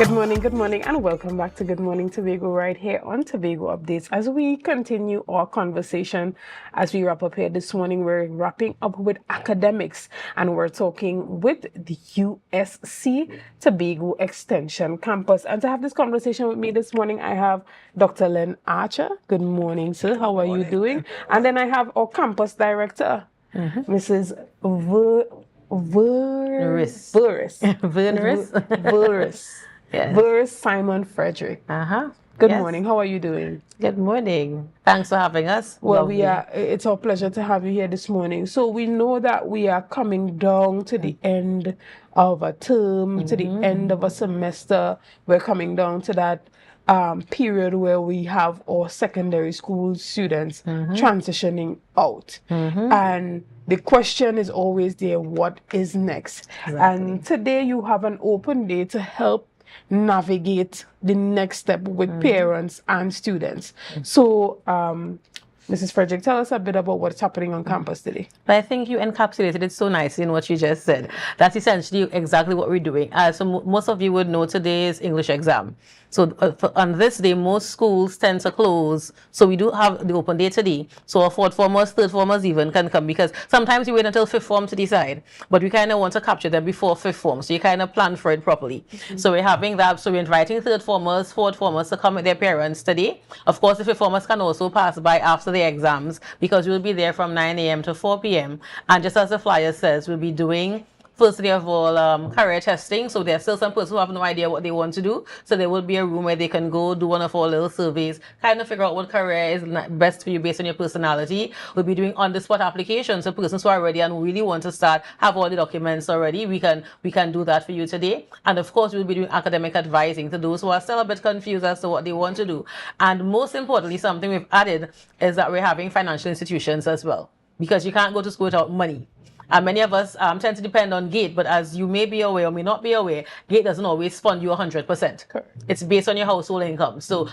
Good morning, and welcome back to Good Morning Tobago right here on Tobago Updates. As we continue our conversation, as we wrap up here this morning, we're wrapping up with academics, and we're talking with the USC Tobago Extension Campus. And to have this conversation with me this morning, I have Dr. Len Archer. Good morning, sir. How are you doing? And then I have our campus director, Mrs. Vernrice. Yes. Vernrice Simon Frederick. Good morning. How are you doing? Good morning. Thanks for having us. Well, Lovely. it's our pleasure to have you here this morning. So we know that we are coming down to the end of a term, to the end of a semester. We're coming down to that period where we have our secondary school students transitioning out. And the question is always there, what is next? Exactly. And today you have an open day to help navigate the next step with parents and students. So, Mrs. Frederick, tell us a bit about what's happening on campus today. But I think you encapsulated it so nicely in what you just said. That's essentially exactly what we're doing. So most of you would know today is English exam. So on this day, most schools tend to close. So we do have the open day today. So our fourth formers, third formers even can come, because sometimes you wait until fifth form to decide. But we kind of want to capture them before fifth form. So you kind of plan for it properly. So we're having that. So we're inviting third formers, fourth formers to come with their parents today. Of course, the fifth formers can also pass by after the exams, because we'll be there from 9 a.m. to 4 p.m. And just as the flyer says, we'll be doing, firstly of all, career testing. So there are still some persons who have no idea what they want to do. So there will be a room where they can go do one of our little surveys, kind of figure out what career is best for you based on your personality. We'll be doing on-the-spot applications. So persons who are ready and really want to start, have all the documents already, we can do that for you today. And of course, we'll be doing academic advising to those who are still a bit confused as to what they want to do. And most importantly, something we've added is that we're having financial institutions as well, because you can't go to school without money. And many of us tend to depend on GATE, but as you may be aware or may not be aware, GATE doesn't always fund you 100%. Correct. It's based on your household income. So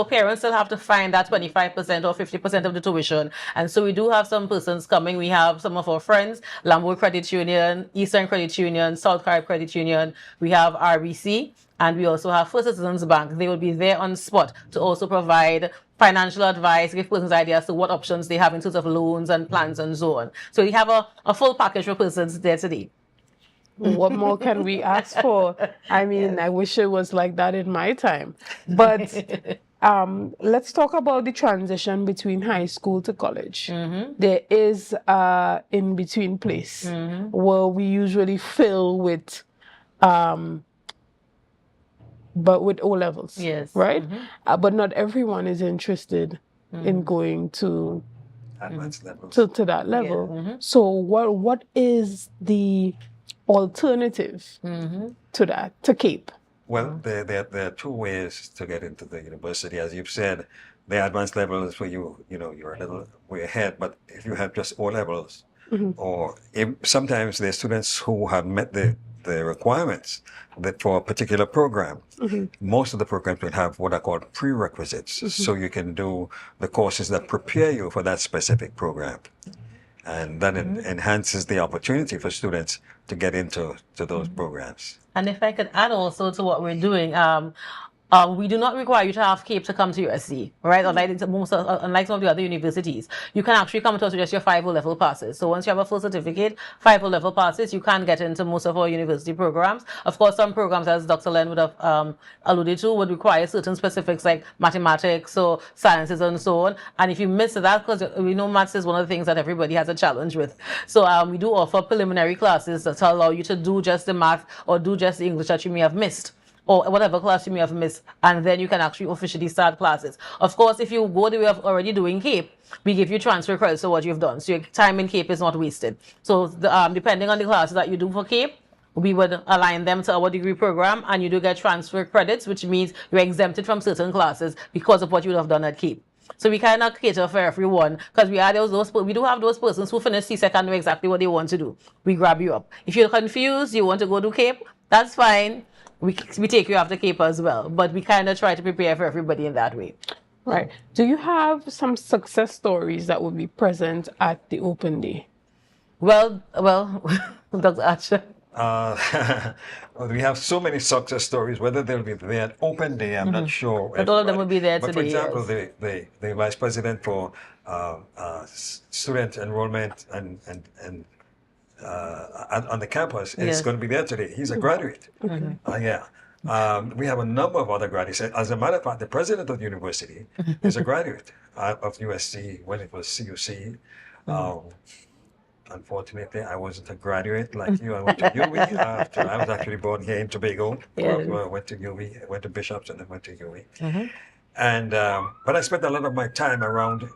parents still have to find that 25% or 50% of the tuition. And so we do have some persons coming. We have some of our friends, Lambo Credit Union, Eastern Credit Union, South Carib Credit Union. We have RBC. And we also have First Citizens Bank. They will be there on spot to also provide financial advice, give persons ideas to what options they have in terms of loans and plans and so on. So we have a full package for persons there today. What more can we ask for? I mean, I wish it was like that in my time. But let's talk about the transition between high school to college. There is in-between place where we usually fill with but with O levels, Yes. right? But not everyone is interested in going to advanced level. to that level. So what is the alternative to that, to CAPE? Well, there are two ways to get into the university. As you've said, the advanced level is where you're a little way ahead. But if you have just O levels, or sometimes there are students who have met the requirements that for a particular program. Most of the programs will have what are called prerequisites. So you can do the courses that prepare you for that specific program. And that enhances the opportunity for students to get into those programs. And if I could add also to what we're doing, we do not require you to have CAPE to come to USC, right? Unlike some of the other universities, you can actually come to us with just your 5 O-level passes. So once you have a full certificate, 5 O-level passes, you can get into most of our university programs. Of course, some programs, as Dr. Len would have alluded to, would require certain specifics like mathematics or sciences and so on. And if you miss that, because we know maths is one of the things that everybody has a challenge with. So we do offer preliminary classes that allow you to do just the math or do just the English that you may have missed, or whatever class you may have missed, and then you can actually officially start classes. Of course, if you go the way of already doing CAPE, we give you transfer credits for what you've done, so your time in CAPE is not wasted. So depending on the classes that you do for CAPE, we would align them to our degree program, and you do get transfer credits, which means you're exempted from certain classes because of what you would have done at CAPE. So we kind of cater for everyone, because we do have those persons who finish CSEC and know exactly what they want to do. We grab you up. If you're confused, you want to go to CAPE, that's fine. We take you after CAPE as well, but we kind of try to prepare for everybody in that way. Right. Do you have some success stories that will be present at the open day? Well, Dr. Archer. We have so many success stories. Whether they'll be there at open day, I'm not sure. But all of them will be there But for today, example, yes. the vice president for student enrollment on the campus is Yes. going to be there today. He's a graduate. Yeah. We have a number of other graduates. As a matter of fact, the president of the university is a graduate of USC when it was CUC. Unfortunately, I wasn't a graduate like you. I went to UWI after I was actually born here in Tobago. Yes. I went to UWI, I went to Bishops, and then went to UWI. And but I spent a lot of my time around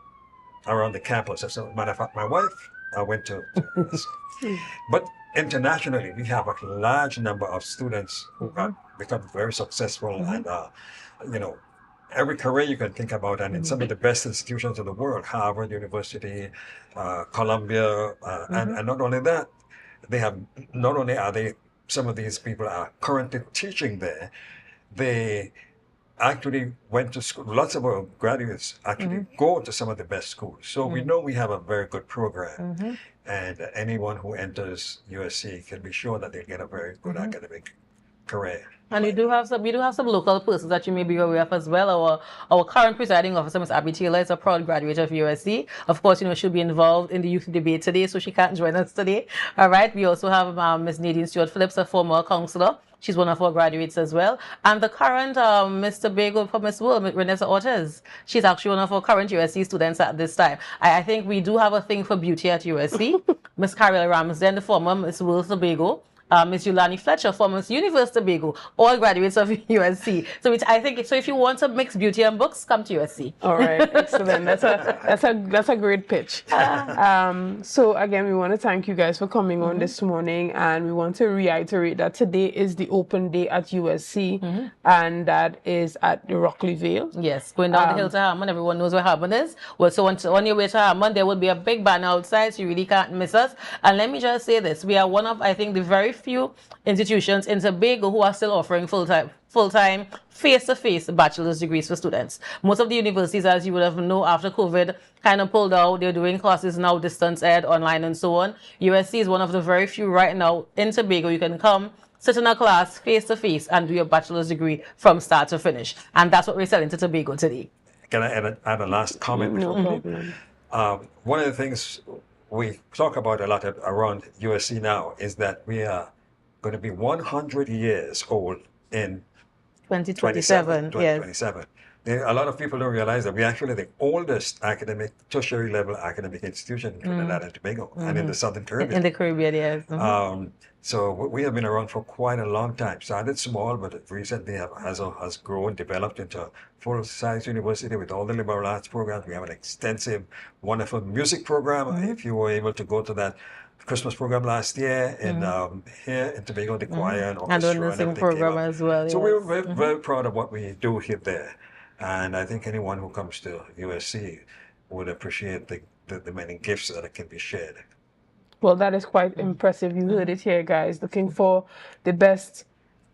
the campus. As a matter of fact, my wife went to USC. But internationally, we have a large number of students who have become very successful and you know, every career you can think about, and in some of the best institutions in the world, Harvard University, Columbia, and not only that, not only are they, some of these people are currently teaching there, they actually went to school. Lots of our graduates actually go to some of the best schools. So we know we have a very good program, and anyone who enters USC can be sure that they'll get a very good academic career. And we do have some local persons that you may be aware of as well. Our current presiding officer, Ms. Abby Taylor, is a proud graduate of USC. Of course, she'll be involved in the youth debate today, so she can't join us today. All right. We also have Ms. Nadine Stewart Phillips, a former counselor. She's one of our graduates as well. And the current Miss Tobago for Miss World, Renessa Ortiz, she's actually one of our current USC students at this time. I think we do have a thing for beauty at USC. Miss Carol Ramsden, the former Miss World Tobago. Miss Yulani Fletcher, former Miss Universe Tobago, all graduates of USC. So I think so. If you want to mix beauty and books, come to USC. All right, excellent. That's a great pitch. So again, we want to thank you guys for coming on this morning, and we want to reiterate that today is the open day at USC, and that is at the Rockley Vale. Yes, going down the hill to Harmon. Everyone knows where Harmon is. Well, so on your way to Harmon, there will be a big banner outside, so you really can't miss us. And let me just say this: we are one of, I think, the very few institutions in Tobago who are still offering full-time, face-to-face bachelor's degrees for students. Most of the universities, as you would have known, after COVID kind of pulled out, they're doing classes now, distance ed, online, and so on. USC is one of the very few right now in Tobago. You can come, sit in a class face-to-face and do your bachelor's degree from start to finish. And that's what we're selling to Tobago today. Can I add a last comment? No problem. One of the things we talk about a lot around USC now is that we are going to be 100 years old in 2027. Yes. 2027. A lot of people don't realize that we're actually the oldest tertiary level academic institution in Trinidad and Tobago and in the Southern Caribbean. In the Caribbean, yes. So we have been around for quite a long time. Started small, but it recently has grown, developed into a full-size university with all the liberal arts programs. We have an extensive, wonderful music program. If you were able to go to that Christmas program last year in here in Tobago, the choir and orchestra And the sing everything program came up. as well. So yes. we're very proud of what we do here there. And I think anyone who comes to USC would appreciate the many gifts that can be shared. Well, that is quite impressive. You heard it here, guys. Looking for the best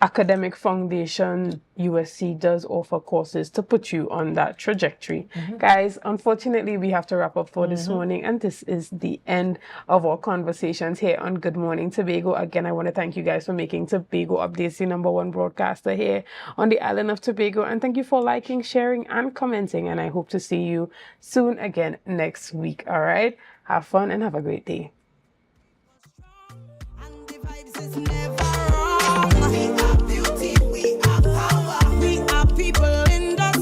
academic foundation, USC does offer courses to put you on that trajectory. Guys, unfortunately, we have to wrap up for this morning, and this is the end of our conversations here on Good Morning Tobago. Again, I want to thank you guys for making Tobago Updates the #1 broadcaster here on the island of Tobago, and thank you for liking, sharing, and commenting, and I hope to see you soon again next week. All right? Have fun and have a great day. And the vibes is never